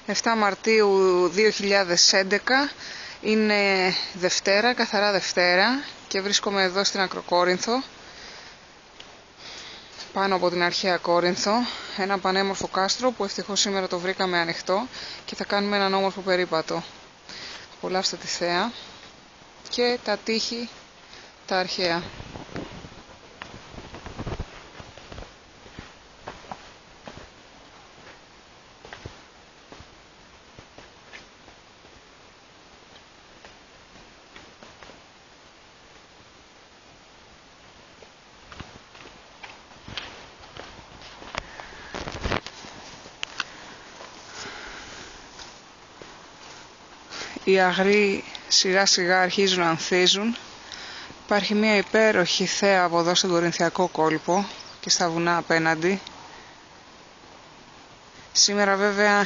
7 Μαρτίου 2011, είναι Δευτέρα, καθαρά Δευτέρα, και βρίσκομαι εδώ στην Ακροκόρινθο, πάνω από την αρχαία Κόρινθο, ένα πανέμορφο κάστρο που ευτυχώς σήμερα το βρήκαμε ανοιχτό και θα κάνουμε έναν όμορφο περίπατο. Απολαύστε τη θέα και τα τείχη τα αρχαία. Οι αγροί σιγά σιγά αρχίζουν να ανθίζουν. Υπάρχει μια υπέροχη θέα από εδώ στον Κορινθιακό κόλπο και στα βουνά απέναντι. Σήμερα βέβαια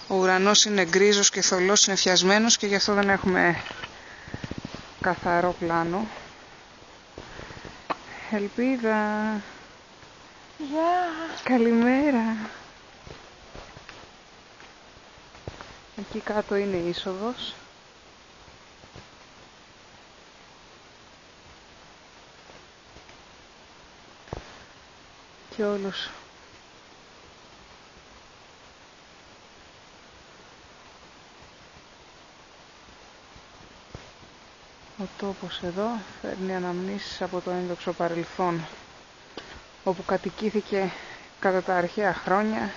ο ουρανός είναι γκρίζος και θολός, είναι φιασμένος και γι' αυτό δεν έχουμε καθαρό πλάνο. Ελπίδα! Καλημέρα! Εκεί κάτω είναι η είσοδος. Και όλος ο τόπος εδώ φέρνει αναμνήσεις από το ένδοξο παρελθόν, όπου κατοικήθηκε κατά τα αρχαία χρόνια,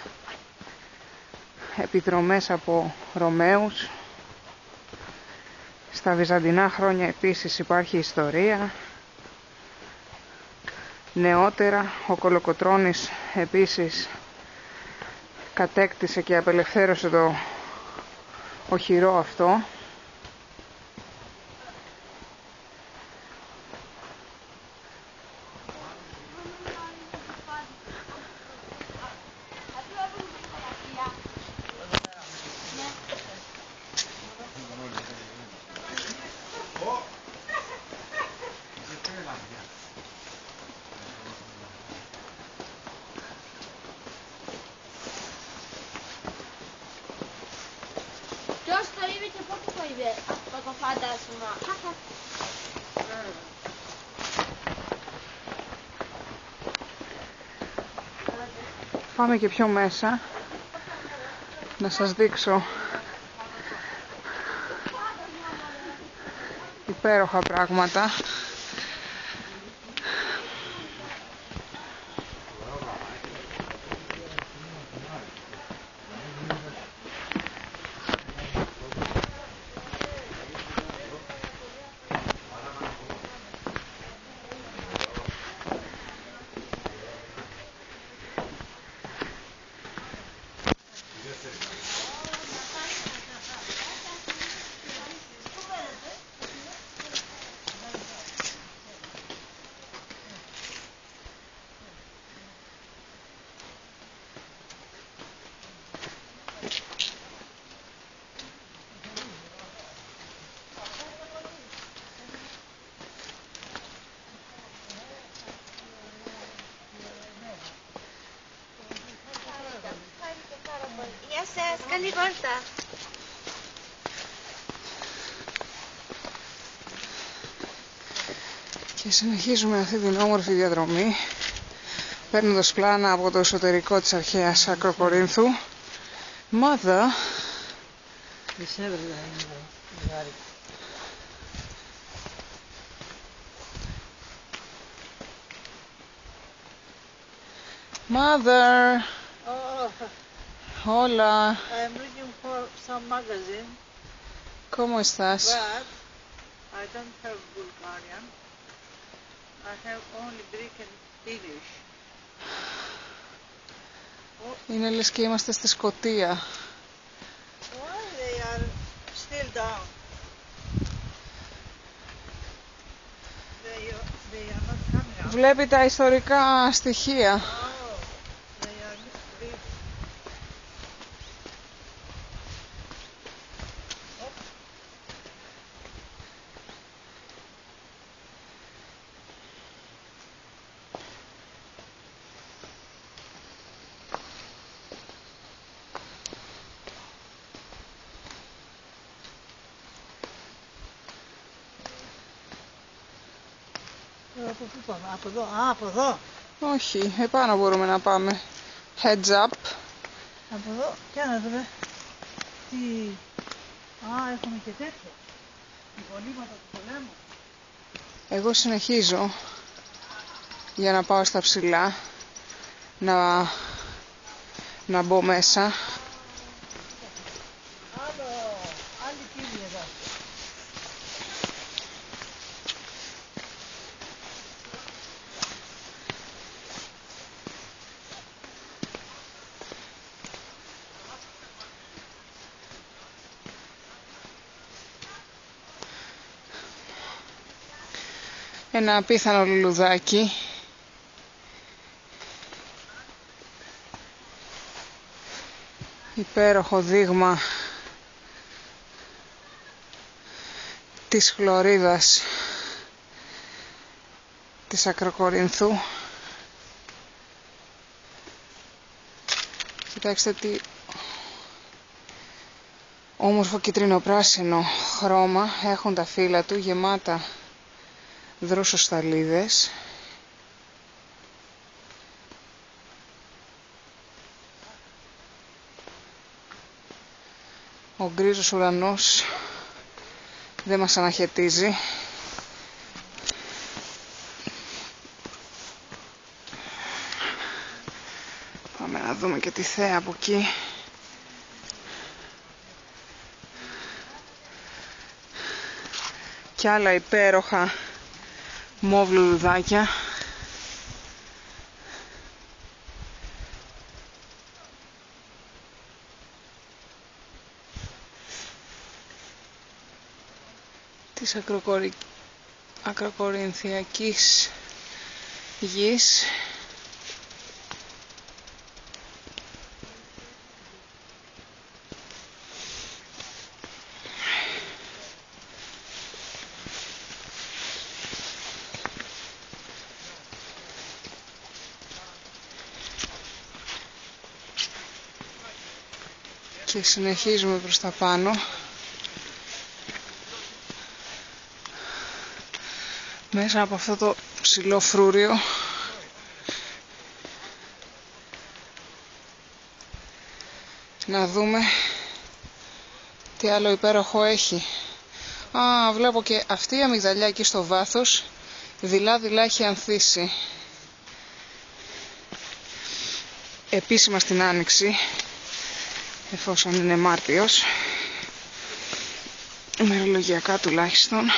επιδρομές από Ρωμαίους. Στα βυζαντινά χρόνια επίσης υπάρχει ιστορία. Νεότερα ο Κολοκοτρώνης επίσης κατέκτησε και απελευθέρωσε το οχυρό αυτό. Ποιος το είπε και πότε το είπε αυτό το φάντασμα? Πάμε και πιο μέσα να σας δείξω υπέροχα πράγματα. Γεια σας, καλή βόλτα. Και συνεχίζουμε αυτή την όμορφη διαδρομή, παίρνοντας πλάνα από το εσωτερικό της αρχαίας Ακροκορίνθου. Mother, Mother, Oh, hola, I'm looking for some magazine, ¿cómo estás? but I don't have Bulgarian. I have only Greek and English. Είναι λες και είμαστε στη Σκωτία. Why they are still down? They are not coming up. Βλέπει τα ιστορικά στοιχεία. Oh, they are big. Από πού πάμε, από εδώ, από εδώ. Όχι, επάνω μπορούμε να πάμε. Heads up. Από εδώ, για να δούμε. Τι... έχουμε και τέτοια. Υπολείμματα του πολέμου. Εγώ συνεχίζω για να πάω στα ψηλά, να μπω μέσα. Άλλη πύλη εδώ. Ένα απίθανο λουλουδάκι. Υπέροχο δείγμα της χλωρίδας της Ακροκορινθού. Κοιτάξτε τι όμορφο κυτρινοπράσινο χρώμα έχουν τα φύλλα του, γεμάτα δρόσοσταλίδες. Ο γκρίζος ουρανός δεν μας αναχαιτίζει. Πάμε να δούμε και τη θέα από εκεί. Και άλλα υπέροχα μόβ λουλουδάκια. Της ακροκορινθιακής γης. Και συνεχίζουμε προς τα πάνω. Μέσα από αυτό το ψηλό φρούριο. Να δούμε τι άλλο υπέροχο έχει. Βλέπω και αυτή η αμυγδαλιά εκεί στο βάθος δειλά έχει ανθίσει. Επίσημα στην Άνοιξη, εφόσον είναι Μάρτιος, ημερολογιακά τουλάχιστον.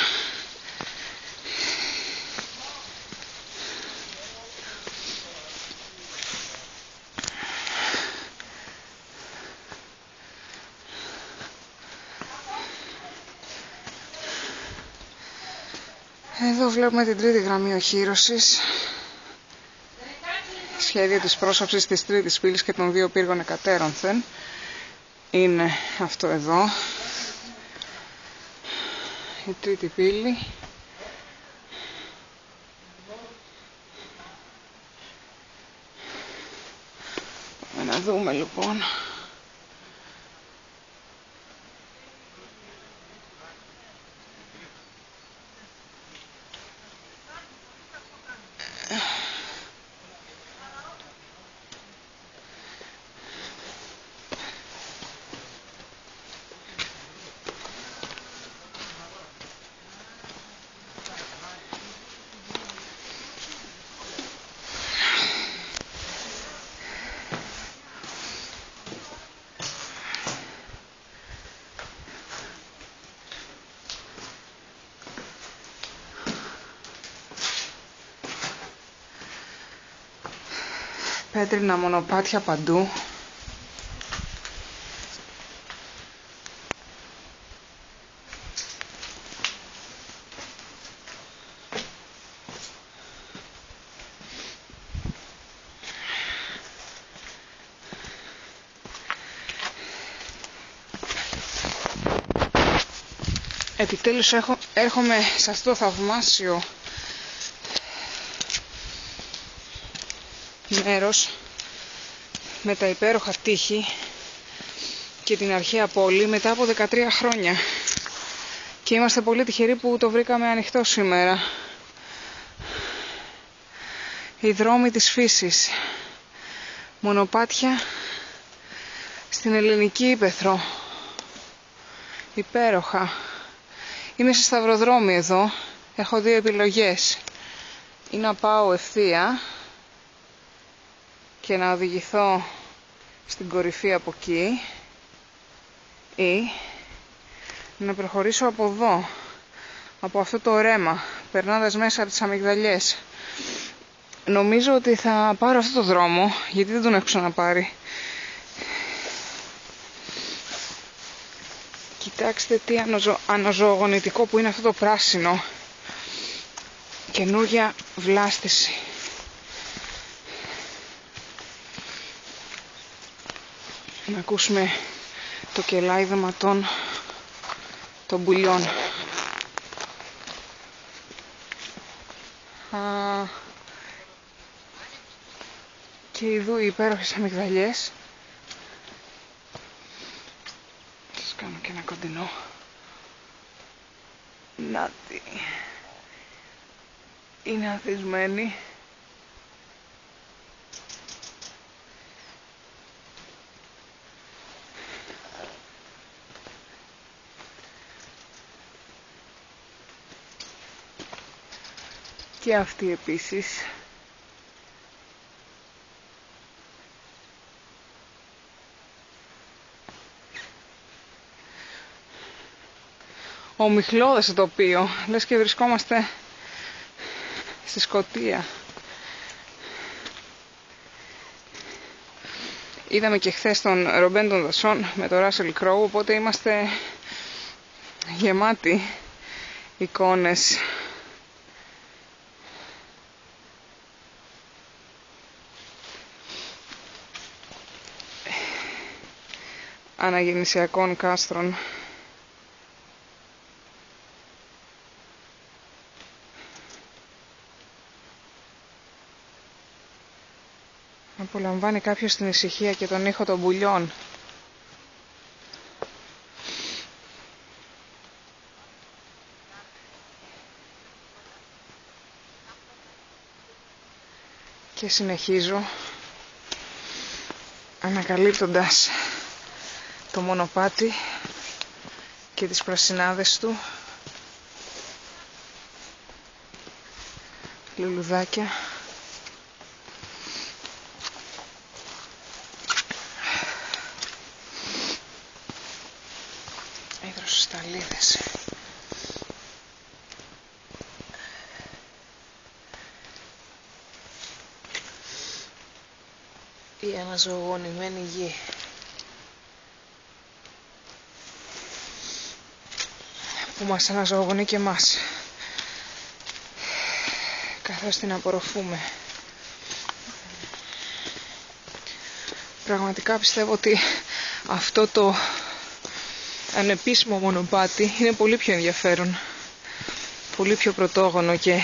Εδώ βλέπουμε την τρίτη γραμμή οχύρωσης. Σχέδιο της πρόσωψης της τρίτης πύλης και των δύο πύργων εκατέρωθεν. Είναι αυτό εδώ. Η τρίτη πύλη. Πάμε να δούμε λοιπόν. Πέτρινα μονοπάτια παντού. Επιτέλους έρχομαι σε αυτό το θαυμάσιο μέρος με τα υπέροχα τείχη και την αρχαία πόλη μετά από 13 χρόνια και είμαστε πολύ τυχεροί που το βρήκαμε ανοιχτό σήμερα. Οι δρόμοι της φύσης. Μονοπάτια στην ελληνική ύπαιθρο. Υπέροχα. Είμαι σε σταυροδρόμι εδώ. Έχω δύο επιλογές. Ή να πάω ευθεία και να οδηγηθώ στην κορυφή από εκεί, ή να προχωρήσω από εδώ, από αυτό το ρέμα, περνώντας μέσα από τις αμυγδαλιές. Νομίζω ότι θα πάρω αυτό το δρόμο, γιατί δεν τον έχω ξαναπάρει. Κοιτάξτε τι αναζωογονητικό που είναι αυτό το πράσινο. Καινούργια βλάστηση. Να ακούσουμε το κελάιδεμα των πουλιών. Και ειδού οι υπέροχες αμυγδαλιές. Θα σας κάνω και ένα κοντινό. Νάτι. Είναι ανθισμένη. Και αυτή επίσης. Ομιχλώδες το τοπίο, λες και βρισκόμαστε στη Σκωτία. Είδαμε και χθες τον Ρομπέν των Δασών με τον Ράσελ Κρόου, οπότε είμαστε γεμάτοι εικόνες. Αναγεννησιακών κάστρων. Απολαμβάνει κάποιος την ησυχία και τον ήχο των πουλιών. Και συνεχίζω ανακαλύπτοντας το μονοπάτι και τις πρασινάδες του, λουλουδάκια, υδροσυσταλίδες. Η αναζωογονημένη γη. Που μας αναζωογονεί και εμάς, καθώς την απορροφούμε. Πραγματικά πιστεύω ότι αυτό το ανεπίσημο μονοπάτι είναι πολύ πιο ενδιαφέρον, πολύ πιο πρωτόγονο και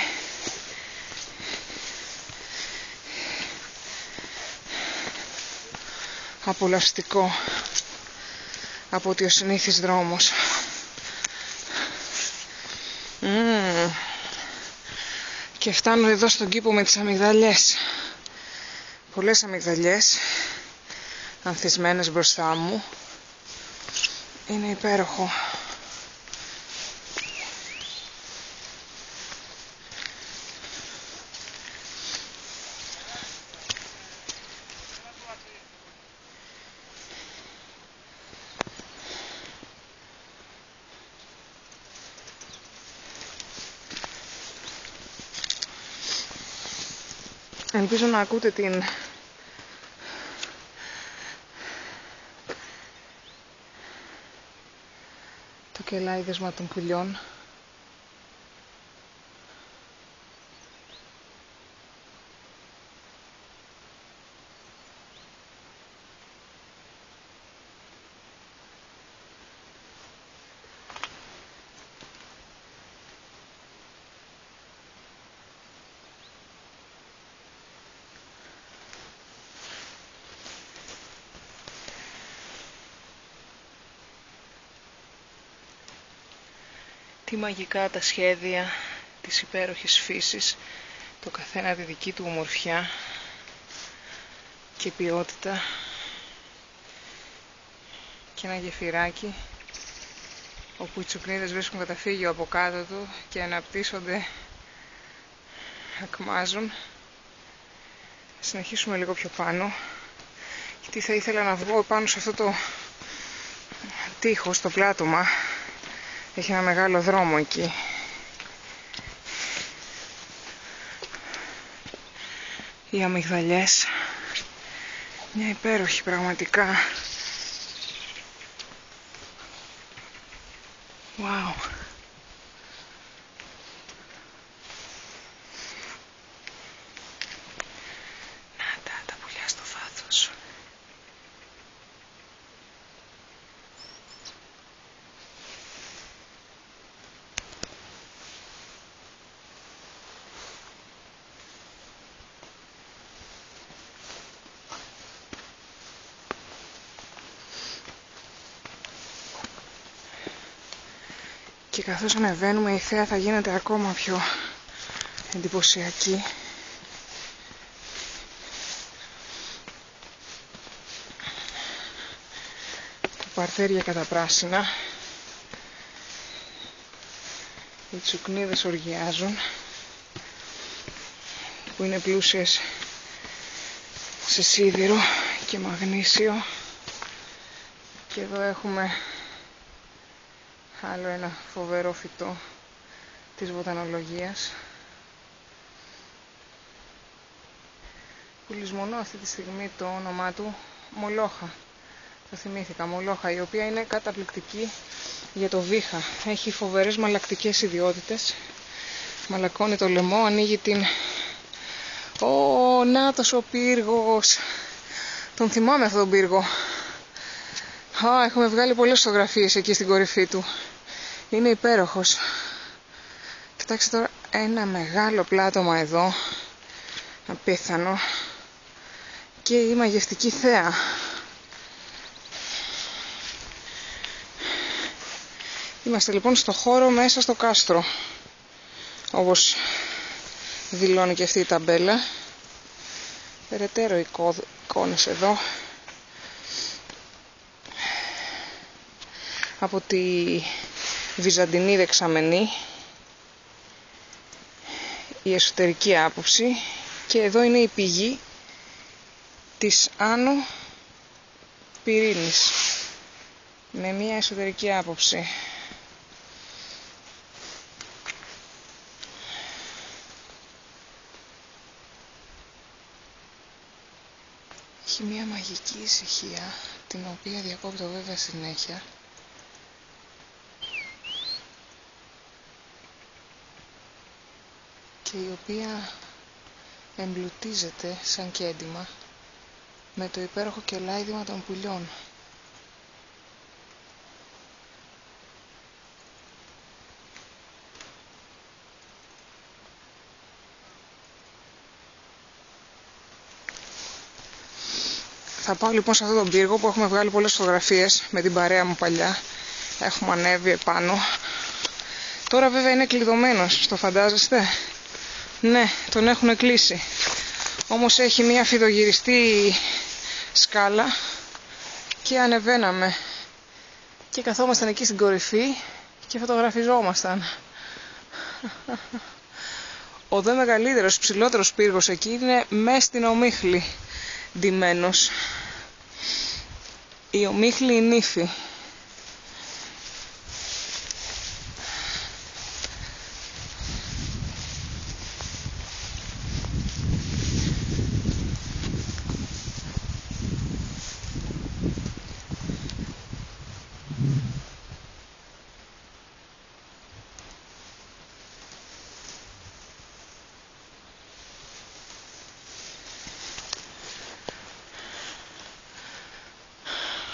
απολαυστικό από ότι ο συνήθις δρόμος. Και φτάνω εδώ στον κήπο με τις αμυγδαλιές. Πολλές αμυγδαλιές ανθισμένες μπροστά μου. Είναι υπέροχο. Ελπίζω να ακούτε το κελάιδεσμα των πουλιών. Τι μαγικά τα σχέδια της υπέροχης φύσης το καθένα τη δική του ομορφιά και ποιότητα, και ένα γεφυράκι όπου οι τσουκνίδες βρίσκουν καταφύγιο από κάτω του και αναπτύσσονται, ακμάζουν. Συνεχίσουμε λίγο πιο πάνω, γιατί θα ήθελα να βγω πάνω σε αυτό το τείχος, το πλάτωμα. Έχει ένα μεγάλο δρόμο εκεί. Οι αμυγδαλιές, μια υπέροχη πραγματικά. Wow. Να τα πουλιά στο βάθος. Και καθώς ανεβαίνουμε, η θέα θα γίνεται ακόμα πιο εντυπωσιακή. Τα παρτέρια καταπράσινα, οι τσουκνίδες οργιάζουν, που είναι πλούσιες σε σίδηρο και μαγνήσιο. Και εδώ έχουμε άλλο ένα φοβερό φυτό της βοτανολογίας, που λησμονώ αυτή τη στιγμή το όνομά του, Μολόχα. Το θυμήθηκα, Μολόχα, η οποία είναι καταπληκτική για το βήχα. Έχει φοβερές μαλακτικές ιδιότητες. Μαλακώνει το λαιμό, ανοίγει την... νάτος ο πύργος. Τον θυμάμαι αυτόν τον πύργο. Έχουμε βγάλει πολλές φωτογραφίες εκεί στην κορυφή του. Είναι υπέροχος. Κοιτάξτε τώρα ένα μεγάλο πλάτωμα εδώ, απίθανο, και η μαγευτική θέα. Είμαστε λοιπόν στο χώρο μέσα στο κάστρο, όπως δηλώνει και αυτή η ταμπέλα. Περαιτέρω εικόνες εδώ από τη βυζαντινή δεξαμενή, η εσωτερική άποψη, και εδώ είναι η πηγή της Άνω Πυρήνης με μια εσωτερική άποψη. Έχει μια μαγική ησυχία, την οποία διακόπτω βέβαια συνέχεια. Και η οποία εμπλουτίζεται σαν κέντημα με το υπέροχο κελάιδημα των πουλιών. Θα πάω λοιπόν σε αυτόν τον πύργο που έχουμε βγάλει πολλές φωτογραφίες με την παρέα μου παλιά. Έχουμε ανέβει επάνω. Τώρα βέβαια είναι κλειδωμένος, το φαντάζεστε? Ναι, τον έχουν κλείσει. Όμως έχει μια φιδογυριστή σκάλα και ανεβαίναμε. Και καθόμασταν εκεί στην κορυφή και φωτογραφιζόμασταν. Ο δε μεγαλύτερος, ψηλότερος πύργος εκεί είναι μες στην Ομίχλη ντυμένος. Η Ομίχλη η νύφη.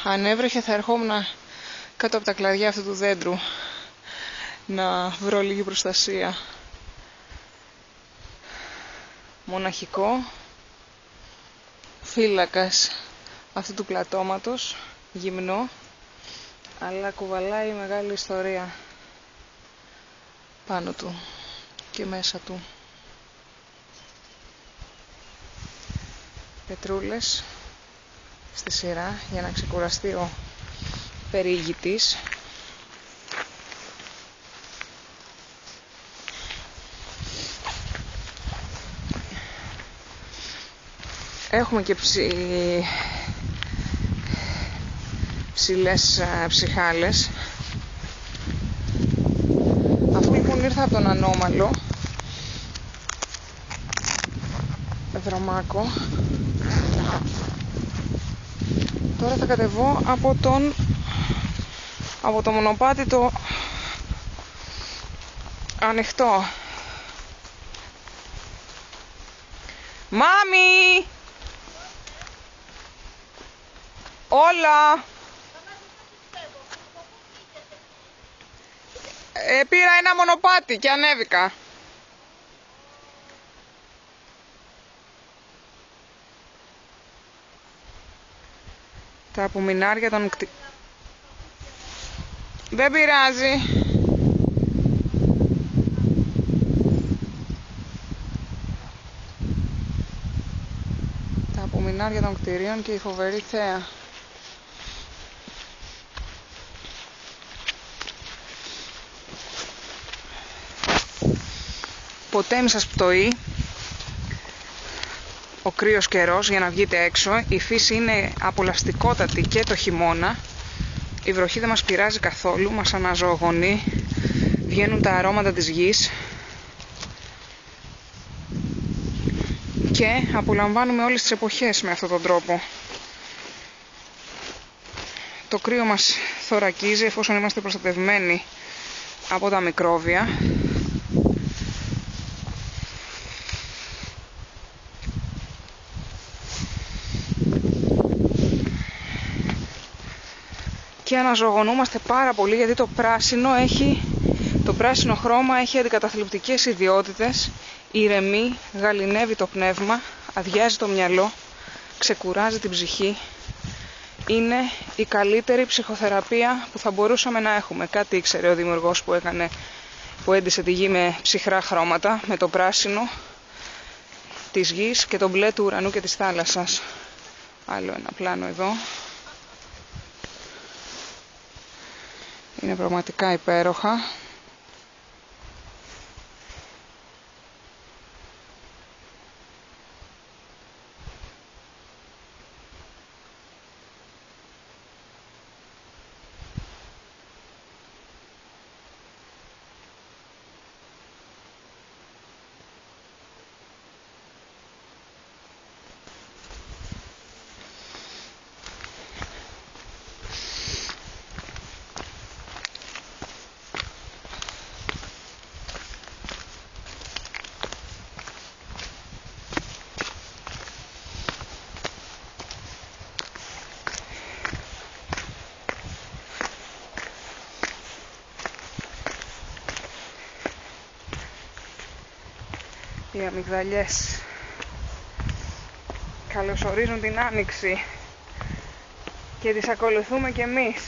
Αν έβρεχε θα ερχόμουν κάτω από τα κλαδιά αυτού του δέντρου να βρω λίγη προστασία. Μοναχικό, φύλακας αυτού του πλατώματος, γυμνό, αλλά κουβαλάει μεγάλη ιστορία πάνω του και μέσα του. πετρούλες στη σειρά για να ξεκουραστεί ο περιηγητής. Έχουμε και ψηλές ψυχάλες. Αφού λοιπόν ήρθα από τον ανώμαλο δρομάκο, τώρα θα κατεβώ από το μονοπάτι το ανοιχτό. Μάμι! Όλα! Πήρα ένα μονοπάτι και ανέβηκα. Τα απομεινάρια των Δεν πειράζει. Τα απομεινάρια των κτηρίων και η φοβερή θέα. Ποτέ μη σας πτωεί ο κρύος καιρός για να βγείτε έξω. Η φύση είναι απολαυστικότατη και το χειμώνα. Η βροχή δεν μας πειράζει καθόλου, μας αναζωογονεί. Βγαίνουν τα αρώματα της γης και απολαμβάνουμε όλες τις εποχές με αυτόν τον τρόπο. Το κρύο μας θωρακίζει εφόσον είμαστε προστατευμένοι από τα μικρόβια. Και αναζωογονούμαστε πάρα πολύ γιατί το πράσινο χρώμα έχει αντικαταθλιπτικές ιδιότητες, ηρεμεί, γαληνεύει το πνεύμα, αδειάζει το μυαλό, ξεκουράζει την ψυχή. Είναι η καλύτερη ψυχοθεραπεία που θα μπορούσαμε να έχουμε. Κάτι ήξερε ο δημιουργός που έντυσε τη γη με ψυχρά χρώματα, με το πράσινο της γης και το μπλε του ουρανού και της θάλασσας. Άλλο ένα πλάνο εδώ. Είναι πραγματικά υπέροχα. Οι αμυγδαλιές καλωσορίζουν την άνοιξη και τις ακολουθούμε κι εμείς.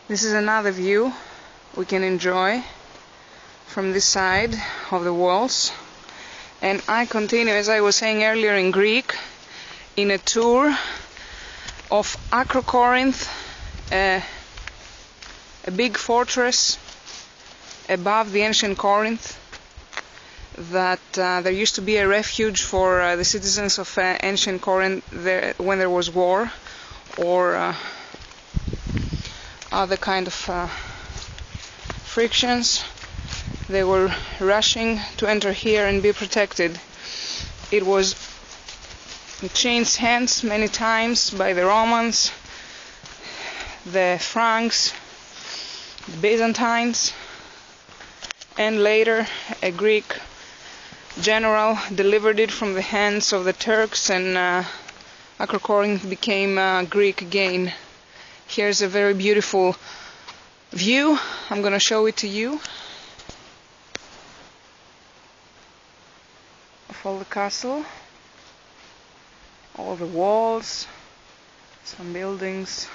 This is another view we can enjoy from this side of the walls, and I continue, as I was saying earlier, in Greek, in a tour of Acrocorinth, a big fortress above the ancient Corinth that there used to be a refuge for the citizens of ancient Corinth when there was war or other kind of frictions. They were rushing to enter here and be protected. It was changed hands many times by the Romans, the Franks, the Byzantines, and later a Greek general delivered it from the hands of the Turks, and Acrocorinth became Greek again. Here's a very beautiful view. I'm gonna show it to you of all the castle, all the walls, some buildings.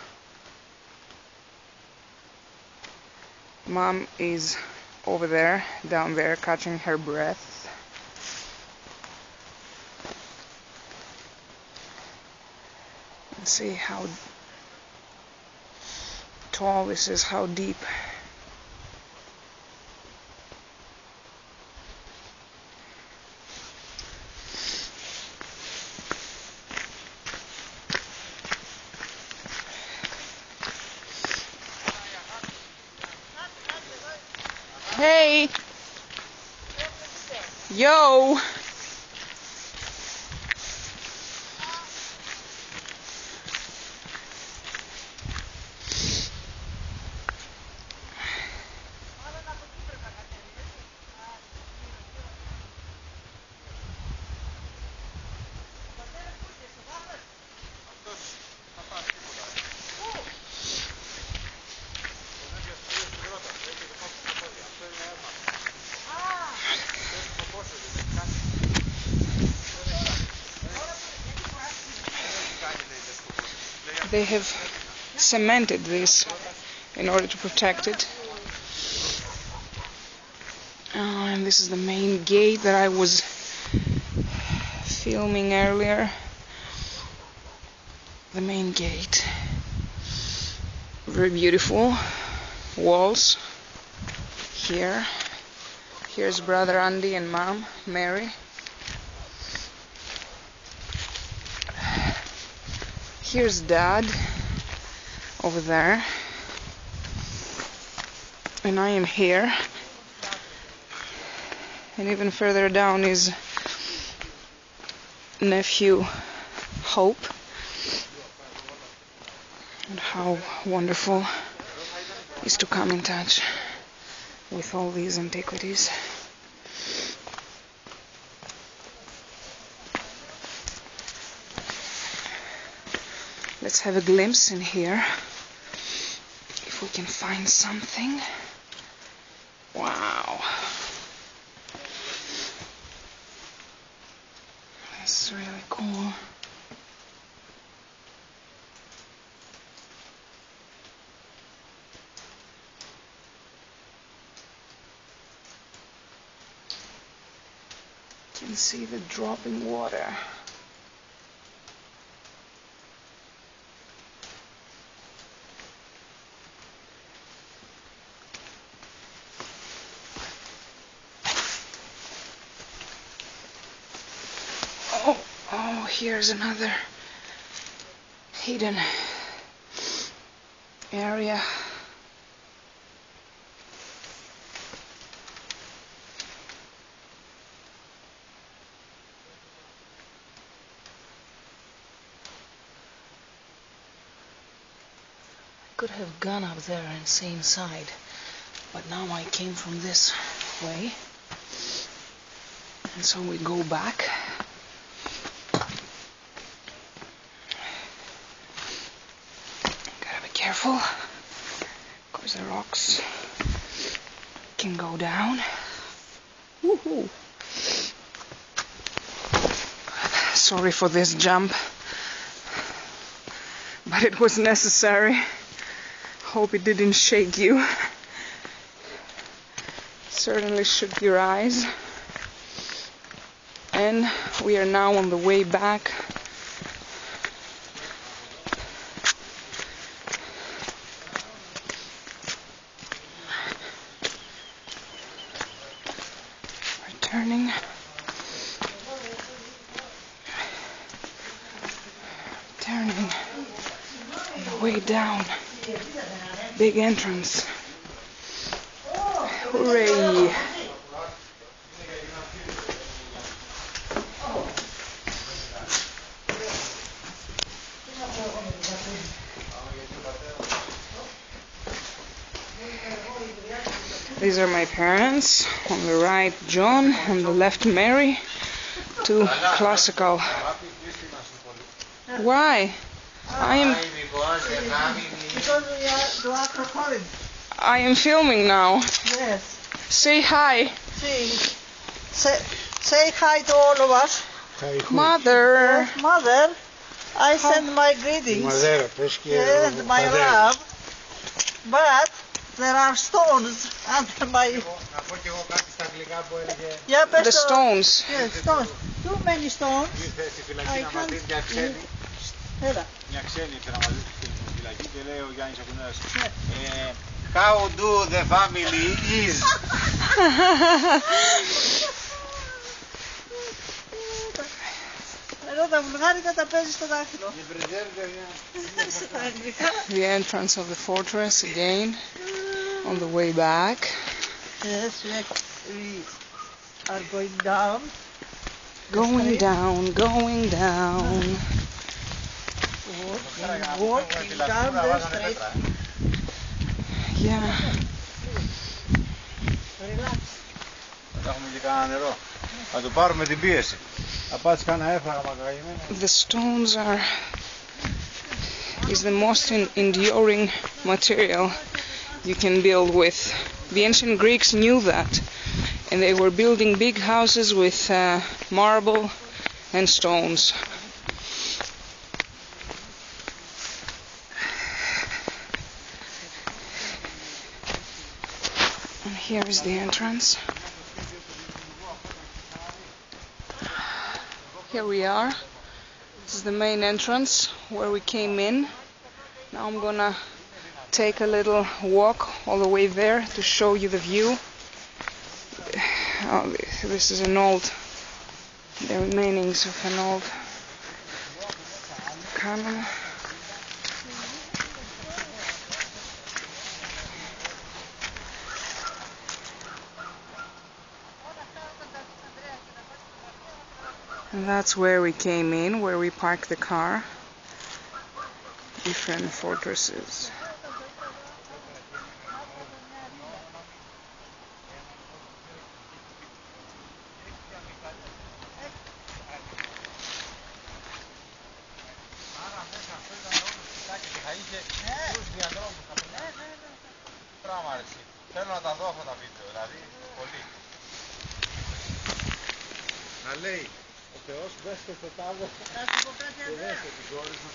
Mom is over there, down there, catching her breath. And see how tall this is, how deep. Hey! Yo! They have cemented this in order to protect it. And this is the main gate that I was filming earlier. The main gate. Very beautiful walls here. Here's brother Andy and mom Mary. Here's Dad over there, and I am here, and even further down is nephew Hope, and how wonderful is to come in touch with all these antiquities. Let's have a glimpse in here, if we can find something. Wow. That's really cool. You can see the dropping water. Oh, here's another hidden area. I could have gone up there and see inside, but now I came from this way, and so we go back. Careful, because the rocks can go down. Woohoo! Sorry for this jump, but it was necessary. Hope it didn't shake you. Certainly shook your eyes. And we are now on the way back. Turning, on the way down, big entrance. Hooray! These are my parents. On the right, John. On the left, Mary. Two classical. Why? I am. because we are to Acropolis. I am filming now. Yes. Say hi. See. Say hi to all of us. Mother. Yes, Mother. I send my greetings and my love. But there are stones under my... Yeah, The stones. Yes, stones. Too many stones. I can't... Έλα. Μια ξένη ήθελα να μαζί του στη φυλακή και λέει ο Γιάννης Ακουνέας how do the family is. Εδώ τα βουλγάρικα τα παίζει στο δάχτυλο. The entrance of the fortress again on the way back. Yes, we are going down. Going down, going down. Walking down the street. Yeah. Relax. Θα έχουμε και κανένα νερό. Θα του πάρουμε την πίεση. Θα πάτσει κανένα έφραγα μακραγημένο. The stones is the most enduring material you can build with. The ancient Greeks knew that, and they were building big houses with marble and stones. And here is the entrance. Here we are. This is the main entrance where we came in. Now I'm gonna take a little walk all the way there to show you the view. Oh, this is the remainings of an old cannon. And that's where we came in, where we parked the car. Different fortresses. Θέλω να τα δω αυτά τα βίντεο, δηλαδή πολύ. Να λέει ο Θεός δέστε στο τάδε και δέστε την κόρη σου.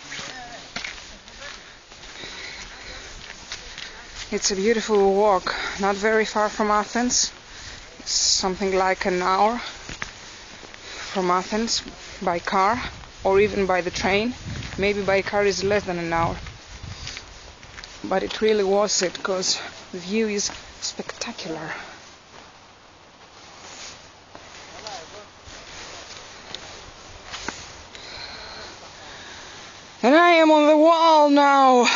It's a beautiful walk, not very far from Athens. It's something like an hour from Athens by car or even by the train. Maybe by car is less than an hour. But it really was it, because the view is spectacular. And I am on the wall now.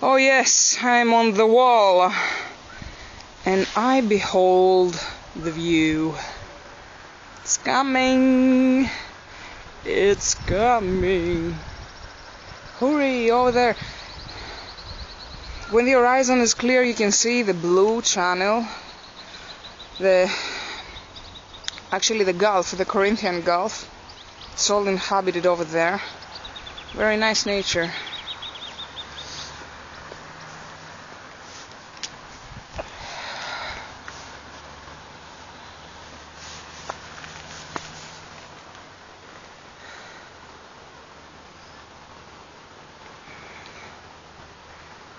Oh yes, I am on the wall. And I behold the view. It's coming. It's coming. Hurry, over there. When the horizon is clear, you can see the blue channel, actually the Gulf, the Corinthian Gulf. It's all inhabited over there. Very nice nature.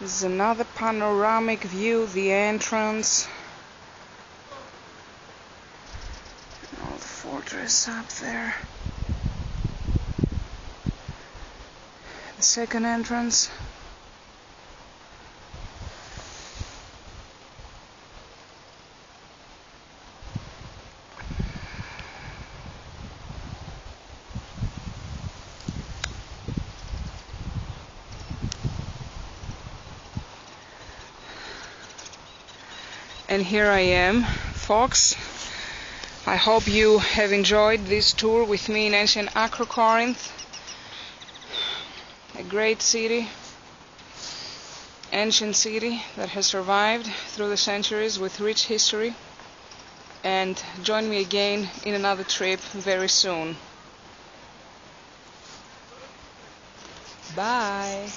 This is another panoramic view, the entrance. All the fortress up there. The second entrance. And here I am, folks. I hope you have enjoyed this tour with me in ancient Acrocorinth. A great city, ancient city that has survived through the centuries with rich history. And join me again in another trip very soon. Bye.